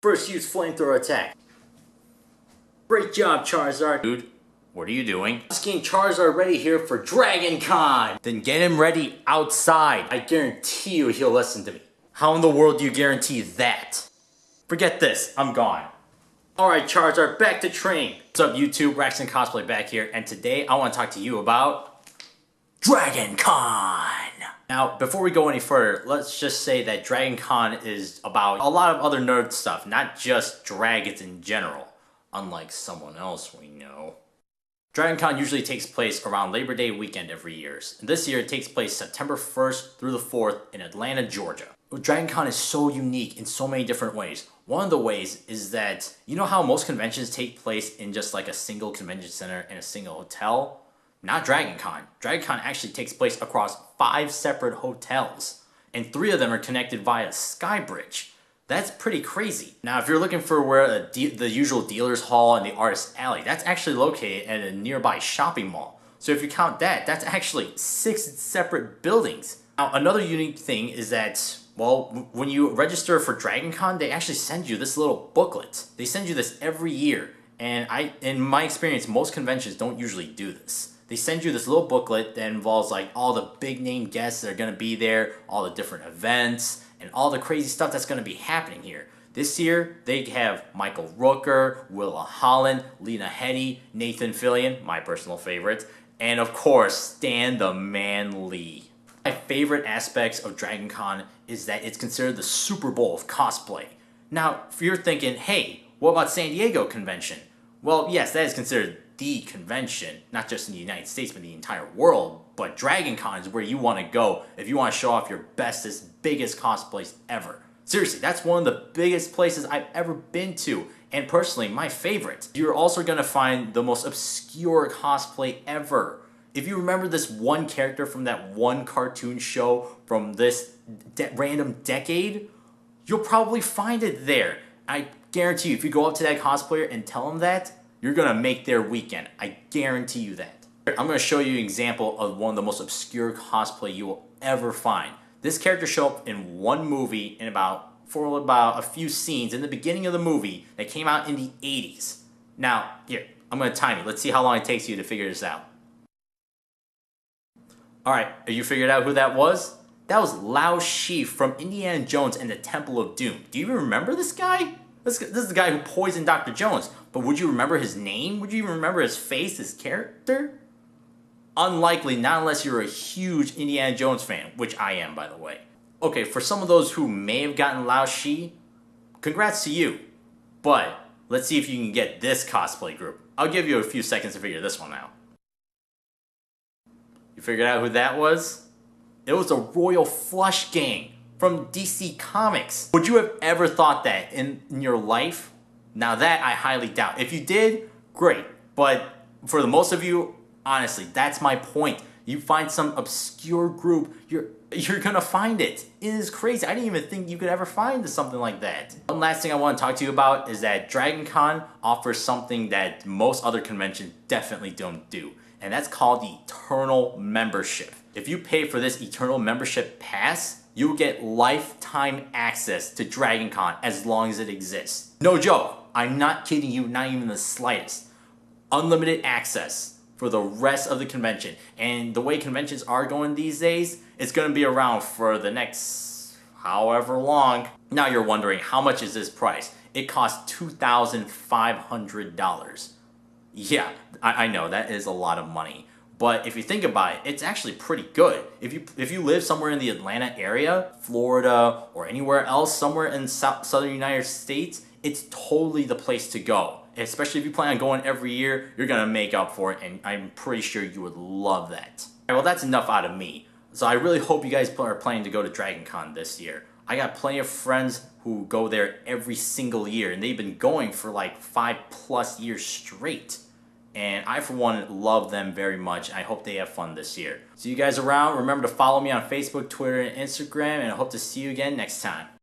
First use flamethrower attack. Great job, Charizard. Dude, what are you doing? Just getting Charizard ready here for Dragon Con. Then get him ready outside. I guarantee you he'll listen to me. How in the world do you guarantee that? Forget this, I'm gone. Alright, Charizard, back to training. What's up, YouTube? Braxton Cosplay back here, and today I want to talk to you about Dragon Con. Now, before we go any further, let's just say that Dragon Con is about a lot of other nerd stuff, not just dragons in general, unlike someone else we know. Dragon Con usually takes place around Labor Day weekend every year, and this year it takes place September 1st through the 4th in Atlanta, Georgia. Dragon Con is so unique in so many different ways. One of the ways is that, you know how most conventions take place in just like a single convention center and a single hotel? Not Dragon Con. Dragon Con actually takes place across 5 separate hotels, and 3 of them are connected via Sky Bridge. That's pretty crazy. Now, if you're looking for where the usual dealer's hall and the artist alley, that's actually located at a nearby shopping mall. So if you count that, that's actually 6 separate buildings. Now, another unique thing is that, well, when you register for Dragon Con, they actually send you this little booklet. They send you this every year, and in my experience, most conventions don't usually do this. They send you this little booklet that involves like all the big name guests that are going to be there, all the different events, and all the crazy stuff that's going to be happening here. This year, they have Michael Rooker, Willa Holland, Lena Headey, Nathan Fillion, my personal favorite, and of course, Stan the Man Lee. My favorite aspects of Dragon Con is that it's considered the Super Bowl of cosplay. Now, if you're thinking, hey, what about San Diego Convention? Well, yes, that is considered the convention, not just in the United States, but the entire world. But Dragon Con is where you want to go if you want to show off your bestest, biggest cosplays ever. Seriously, that's one of the biggest places I've ever been to, and personally, my favorite. You're also going to find the most obscure cosplay ever. If you remember this one character from that one cartoon show from this random decade, you'll probably find it there. I guarantee you, if you go up to that cosplayer and tell them that, you're going to make their weekend. I guarantee you that. I'm going to show you an example of one of the most obscure cosplay you will ever find. This character showed up in one movie for about a few scenes in the beginning of the movie that came out in the 80s. Now, here, I'm going to time it. Let's see how long it takes you to figure this out. Alright, have you figured out who that was? That was Lao Shi from Indiana Jones and the Temple of Doom. Do you even remember this guy? This is the guy who poisoned Dr. Jones. But would you remember his name? Would you even remember his face, his character? Unlikely, not unless you're a huge Indiana Jones fan, which I am, by the way. Okay, for some of those who may have gotten Lao Shi, congrats to you. But let's see if you can get this cosplay group. I'll give you a few seconds to figure this one out. You figured out who that was? It was the Royal Flush Gang from DC Comics. Would you have ever thought that in your life? Now that I highly doubt. If you did, great. But for the most of you, honestly, that's my point. You find some obscure group, you're gonna find it. It is crazy. I didn't even think you could ever find something like that. One last thing I want to talk to you about is that Dragon Con offers something that most other conventions definitely don't do. And that's called the Eternal Membership. If you pay for this Eternal Membership pass, you will get lifetime access to Dragon Con as long as it exists. No joke. I'm not kidding you, not even the slightest. Unlimited access for the rest of the convention. And the way conventions are going these days, it's going to be around for the next however long. Now you're wondering, how much is this price? It costs $2,500. Yeah, I know, that is a lot of money. But if you think about it, it's actually pretty good. If you live somewhere in the Atlanta area, Florida, or anywhere else, somewhere in southern United States, it's totally the place to go. Especially if you plan on going every year, you're going to make up for it, and I'm pretty sure you would love that. All right, well, that's enough out of me. So I really hope you guys are planning to go to Dragon Con this year. I got plenty of friends who go there every single year, and they've been going for like 5+ years straight. And I, for one, love them very much. I hope they have fun this year. See you guys around. Remember to follow me on Facebook, Twitter, and Instagram, and I hope to see you again next time.